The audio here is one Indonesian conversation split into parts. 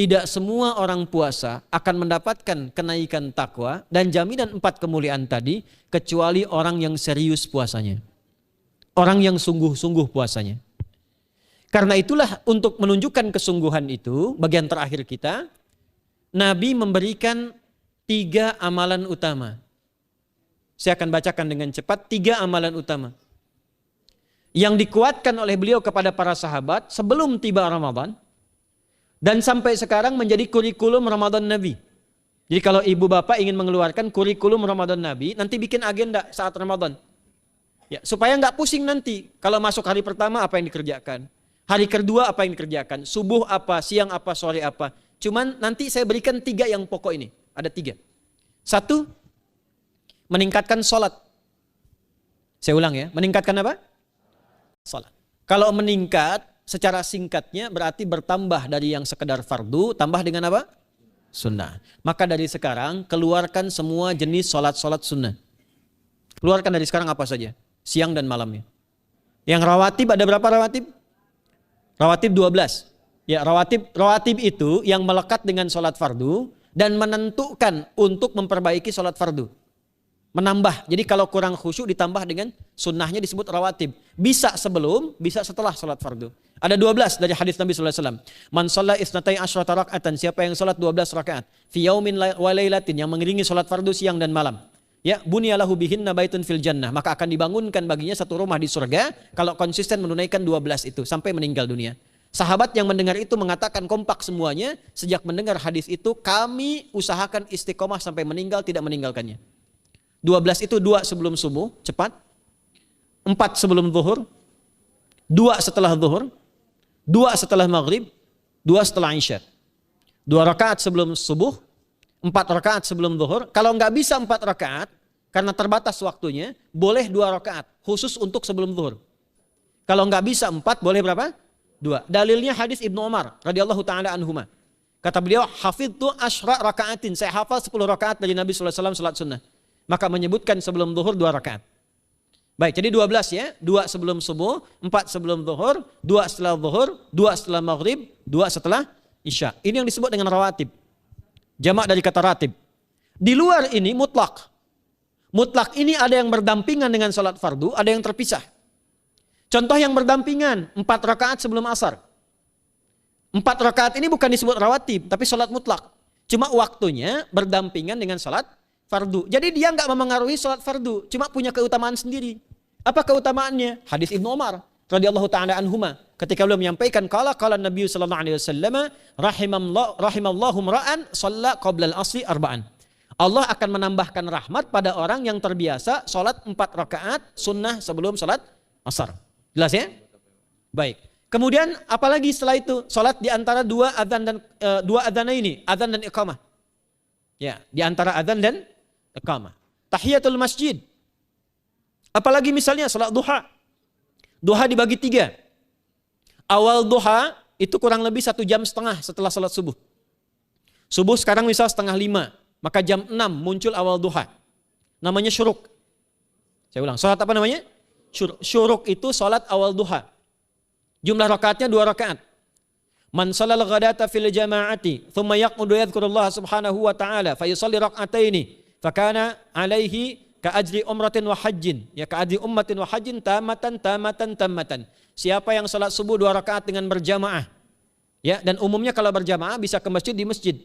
tidak semua orang puasa akan mendapatkan kenaikan takwa dan jaminan 4 kemuliaan tadi kecuali orang yang serius puasanya. Orang yang sungguh-sungguh puasanya. Karena itulah untuk menunjukkan kesungguhan itu, bagian terakhir kita, Nabi memberikan 3 amalan utama. Saya akan bacakan dengan cepat 3 amalan utama. Yang dikuatkan oleh beliau kepada para sahabat sebelum tiba Ramadan. Dan sampai sekarang menjadi kurikulum Ramadan Nabi. Jadi kalau ibu bapak ingin mengeluarkan kurikulum Ramadan Nabi, nanti bikin agenda saat Ramadan. Ya, supaya nggak pusing nanti. Kalau masuk hari pertama apa yang dikerjakan. Hari kedua apa yang dikerjakan. Subuh apa, siang apa, sore apa. Cuman nanti saya berikan 3 yang pokok ini. Ada 3. 1, meningkatkan sholat. Saya ulang ya, meningkatkan apa? Sholat. Kalau meningkat secara singkatnya berarti bertambah dari yang sekedar fardu, tambah dengan apa? Sunnah. Maka dari sekarang keluarkan semua jenis sholat-sholat sunnah. Keluarkan dari sekarang apa saja, siang dan malamnya. Yang rawatib ada berapa rawatib? Rawatib 12. Ya, rawatib itu yang melekat dengan sholat fardu dan menentukan untuk memperbaiki sholat fardu. Menambah. Jadi kalau kurang khusyuk ditambah dengan sunnahnya disebut rawatib. Bisa sebelum, bisa setelah sholat fardu. Ada 12 dari hadis Nabi SAW. Man shalla isnatai asyrata rak'atan. Siapa yang sholat 12 rakaat. Fi yaumin wa lailatin. Yang mengiringi sholat fardu siang dan malam. Ya, bunyalahu bihinna baitun fil jannah. Maka akan dibangunkan baginya satu rumah di surga. Kalau konsisten menunaikan 12 itu. Sampai meninggal dunia. Sahabat yang mendengar itu mengatakan kompak semuanya. Sejak mendengar hadis itu kami usahakan istiqomah sampai meninggal tidak meninggalkannya. 12 itu 2 sebelum subuh, cepat. 4 sebelum zuhur. 2 setelah zuhur. 2 setelah maghrib. 2 setelah isya. 2 rakaat sebelum subuh. 4 rakaat sebelum zuhur. Kalau nggak bisa 4 rakaat, karena terbatas waktunya, boleh 2 rakaat. Khusus untuk sebelum zuhur. Kalau nggak bisa 4, boleh berapa? 2. Dalilnya hadis Ibnu Umar radhiyallahu taala anhuma. Kata beliau, hafidtu asyra rakaatin. Saya hafal 10 rakaat dari Nabi SAW salat sunnah. Maka menyebutkan sebelum zuhur 2 rakaat. Baik, jadi 12 ya. 2 sebelum subuh, 4 sebelum zuhur, 2 setelah zuhur, 2 setelah maghrib, 2 setelah isya. Ini yang disebut dengan rawatib. Jamak dari kata ratib. Di luar ini mutlak. Mutlak ini ada yang berdampingan dengan salat fardu, ada yang terpisah. Contoh yang berdampingan, 4 rakaat sebelum asar. 4 rakaat ini bukan disebut rawatib, tapi salat mutlak. Cuma waktunya berdampingan dengan salat fardu. Jadi dia nggak memengaruhi sholat fardu, cuma punya keutamaan sendiri. Apa keutamaannya? Hadis Ibnu Umar radhiyallahu taala anhuma ketika beliau menyampaikan qala Nabi sallallahu alaihi wasallam rahimallahu ra'an shalla qabla al-asri arba'an. Allah akan menambahkan rahmat pada orang yang terbiasa sholat 4 rakaat sunnah sebelum sholat asar. Jelas ya? Baik. Kemudian apalagi setelah itu? Sholat di antara 2 adzan dan 2 adzan ini, adzan dan iqamah. Ya, di antara adzan dan iqamah. Tahiyatul masjid. Apalagi misalnya salat duha. Duha dibagi 3. Awal duha itu kurang lebih 1,5 jam setelah salat subuh. Subuh sekarang misal 4:30, maka jam 6 muncul awal duha. Namanya syuruk. Saya ulang, salat apa namanya? Syuruk itu salat awal duha. Jumlah rakaatnya 2 rakaat. Man shalal ghadata fil jama'ati thumma yaqudu yadhkurullah subhanahu wa ta'ala fa yusalli rak'ataini fakana alaihi ka ajri umratin wa hajjin, ya ka ajri ummatin wa hajjin tamatan. Siapa yang salat subuh 2 rakaat dengan berjamaah, ya, dan umumnya kalau berjamaah bisa ke masjid di masjid.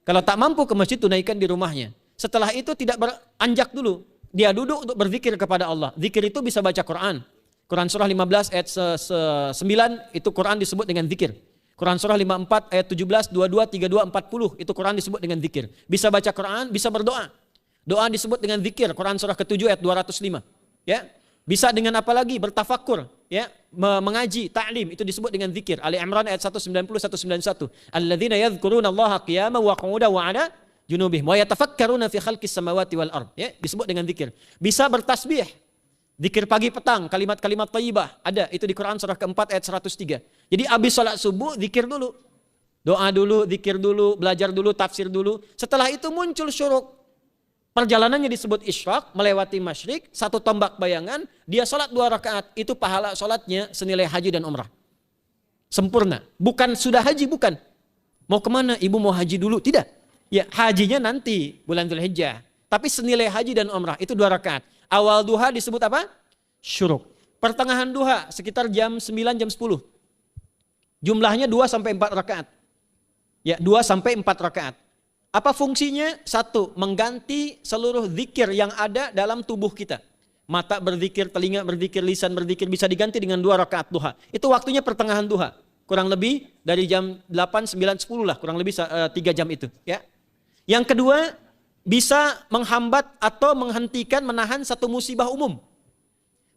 Kalau tak mampu ke masjid tunaikan di rumahnya. Setelah itu tidak beranjak dulu, dia duduk untuk berzikir kepada Allah. Zikir itu bisa baca Quran. Quran surah 15 ayat 9 itu Quran disebut dengan zikir. Quran surah 54 ayat 17, 22, 32, 40 itu Quran disebut dengan zikir. Bisa baca Quran, bisa berdoa. Doa disebut dengan zikir. Quran surah ke-7 ayat 205. Ya. Bisa dengan apa lagi? Bertafakur, ya, mengaji, ta'lim itu disebut dengan zikir. Ali Imran ayat 190 191. Alladzina yadhkuruna Allaha qiyaman wa qu'udan wa 'ala junubihim wa yatafakkaruna fi khalqis samawati wal ard. Ya, disebut dengan zikir. Bisa bertasbih. Zikir pagi petang, kalimat-kalimat thayyibah ada itu di Quran surah ke-4 ayat 103. Jadi habis salat subuh zikir dulu. Doa dulu, zikir dulu, belajar dulu, tafsir dulu. Setelah itu muncul syuruk. Perjalanannya disebut isyraq, melewati masyrik, 1 tombak bayangan, dia salat 2 rakaat, itu pahala salatnya senilai haji dan umrah. Sempurna. Bukan sudah haji, bukan. Mau kemana? Ibu mau haji dulu? Tidak. Ya, hajinya nanti bulan Dzulhijjah. Tapi senilai haji dan umrah itu 2 rakaat. Awal duha disebut apa? Syuruk. Pertengahan duha sekitar jam 9 jam 10. Jumlahnya 2 sampai 4 rakaat. Ya, 2 sampai 4 rakaat. Apa fungsinya? 1, mengganti seluruh zikir yang ada dalam tubuh kita. Mata berzikir, telinga berzikir, lisan berzikir bisa diganti dengan 2 rakaat duha. Itu waktunya pertengahan duha. Kurang lebih dari jam 8, 9, 10 lah, kurang lebih 3 jam itu. Ya. Yang kedua, bisa menghambat atau menghentikan, menahan satu musibah umum.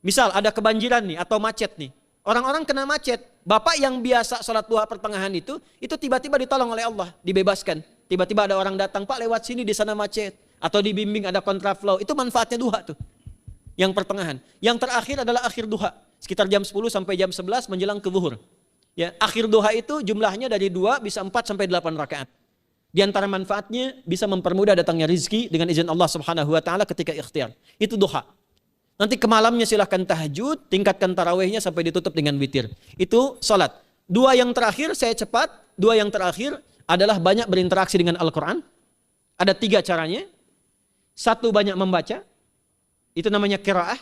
Misal ada kebanjiran nih atau macet nih. Orang-orang kena macet. Bapak yang biasa sholat duha pertengahan itu tiba-tiba ditolong oleh Allah, dibebaskan. Tiba-tiba ada orang datang, Pak lewat sini di sana macet. Atau dibimbing ada kontraflow. Itu manfaatnya duha tuh. Yang pertengahan. Yang terakhir adalah akhir duha. Sekitar jam 10 sampai jam 11 menjelang ke zuhur. Ya, akhir duha itu jumlahnya dari 2 bisa 4 sampai 8 rakaat. Di antara manfaatnya bisa mempermudah datangnya rizki dengan izin Allah Subhanahu wa taala ketika ikhtiar. Itu duha. Nanti ke malamnya silahkan tahajud, tingkatkan tarawihnya sampai ditutup dengan witir. Itu salat. 2 yang terakhir saya cepat, 2 yang terakhir adalah banyak berinteraksi dengan Al-Qur'an. Ada 3 caranya. 1, banyak membaca. Itu namanya qiraah.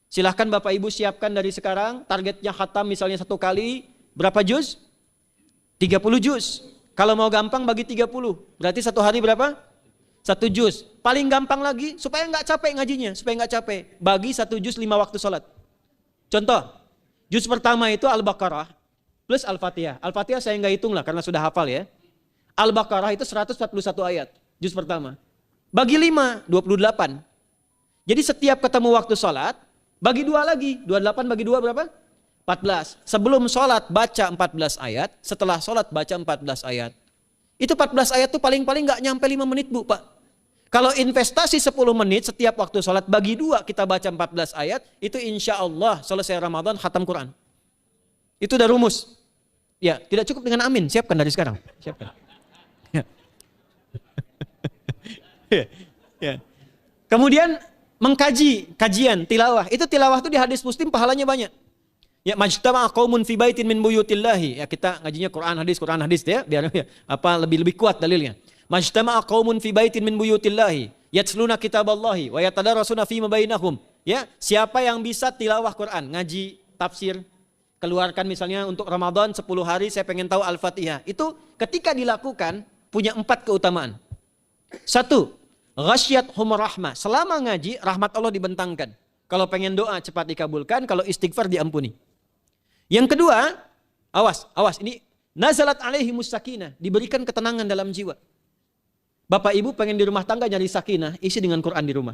Silahkan Bapak Ibu siapkan dari sekarang, targetnya khatam misalnya 1 kali, berapa juz? 30 juz. Kalau mau gampang bagi 30. Berarti 1 hari berapa? 1 juz. Paling gampang lagi, supaya nggak capek ngajinya. Supaya nggak capek. Bagi 1 juz 5 waktu sholat. Contoh, juz pertama itu Al-Baqarah plus Al-Fatihah. Al-Fatihah saya nggak hitung lah karena sudah hafal ya. Al-Baqarah itu 141 ayat. Juz pertama. Bagi 5, 28. Jadi setiap ketemu waktu sholat, bagi 2 lagi. 28 bagi 2 berapa? 14. Sebelum sholat baca 14 ayat, setelah sholat baca 14 ayat. Itu 14 ayat tuh paling-paling gak nyampe 5 menit Bu Pak. Kalau investasi 10 menit setiap waktu sholat, bagi 2 kita baca 14 ayat, itu insya Allah selesai Ramadan khatam Quran. Itu udah rumus. Ya, tidak cukup dengan amin, siapkan dari sekarang. Siapkan. Ya. Ya. Kemudian mengkaji, kajian, tilawah. Itu tilawah itu di hadis Muslim pahalanya banyak. Ya, majtama'a qaumun fi baitin min buyutillahi. Ya, kita ngajinya Quran hadis ya, biar ya, lebih kuat dalilnya. Majtama'a qaumun fi baitin min buyutillahi yatluna kitaballahi wa yatadarasuna fima bainahum. Ya, siapa yang bisa tilawah Quran, ngaji, tafsir, keluarkan misalnya untuk Ramadan 10 hari saya pengen tahu Al-Fatihah. Itu ketika dilakukan punya 4 keutamaan. 1, ghasyiyatuhum rahmah. Selama ngaji rahmat Allah dibentangkan. Kalau pengen doa cepat dikabulkan, kalau istighfar diampuni. Yang kedua, awas ini nazalat alaihimus sakinah, diberikan ketenangan dalam jiwa. Bapak Ibu pengen di rumah tangga nyari sakinah, isi dengan Quran di rumah.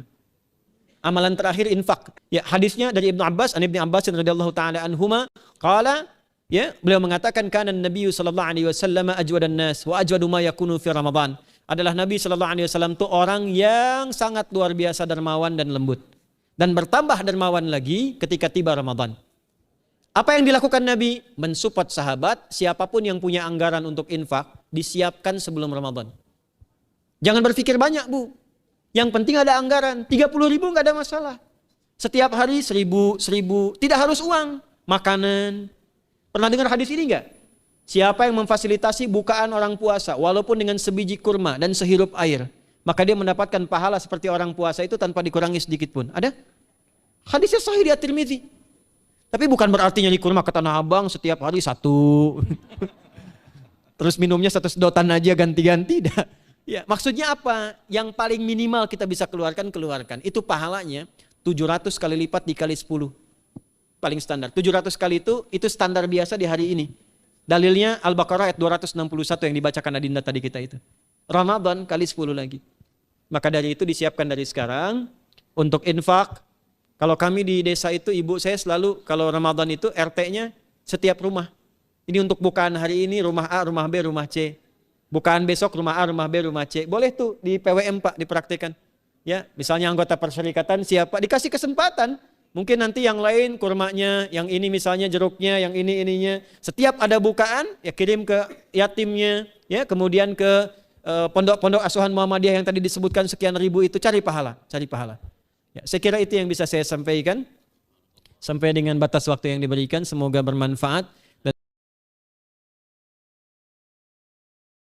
Amalan terakhir infak. Ya, hadisnya dari Ibnu Abbas, Ibnu Abbas radhiyallahu taala anhuma, qala, ya, beliau mengatakan kana Nabi sallallahu alaihi wasallam ajwadan nas wa ajwadu ma yakunu fi Ramadan. Adalah Nabi sallallahu alaihi wasallam itu orang yang sangat luar biasa dermawan dan lembut. Dan bertambah dermawan lagi ketika tiba Ramadan. Apa yang dilakukan Nabi? Mensupport sahabat, siapapun yang punya anggaran untuk infak, disiapkan sebelum Ramadan. Jangan berpikir banyak Bu. Yang penting ada anggaran, 30.000 nggak ada masalah. Setiap hari 1.000, tidak harus uang, makanan. Pernah dengar hadis ini nggak? Siapa yang memfasilitasi bukaan orang puasa, walaupun dengan sebiji kurma dan sehirup air, maka dia mendapatkan pahala seperti orang puasa itu tanpa dikurangi sedikit pun. Ada? Hadisnya sahih di At-Tirmidzi. Tapi bukan berarti nyari kurma ke Tanah Abang setiap hari 1. Terus minumnya 1 sedotan aja ganti-ganti. Ya, maksudnya apa? Yang paling minimal kita bisa keluarkan. Itu pahalanya 700 kali lipat dikali 10. Paling standar. 700 kali itu standar biasa di hari ini. Dalilnya Al-Baqarah ayat 261 yang dibacakan Adinda tadi kita itu. Ramadan kali 10 lagi. Maka dari itu disiapkan dari sekarang untuk infak. Kalau kami di desa itu, ibu saya selalu kalau Ramadan itu RT-nya setiap rumah. Ini untuk bukaan hari ini rumah A, rumah B, rumah C. Bukaan besok rumah A, rumah B, rumah C. Boleh tuh di PWM Pak dipraktikkan. Ya, misalnya anggota perserikatan siapa dikasih kesempatan. Mungkin nanti yang lain kurmanya, yang ini misalnya jeruknya, yang ini ininya. Setiap ada bukaan ya kirim ke yatimnya, ya kemudian ke pondok-pondok asuhan Muhammadiyah yang tadi disebutkan sekian ribu itu, cari pahala. Ya, saya kira itu yang bisa saya sampaikan sampai dengan batas waktu yang diberikan, semoga bermanfaat.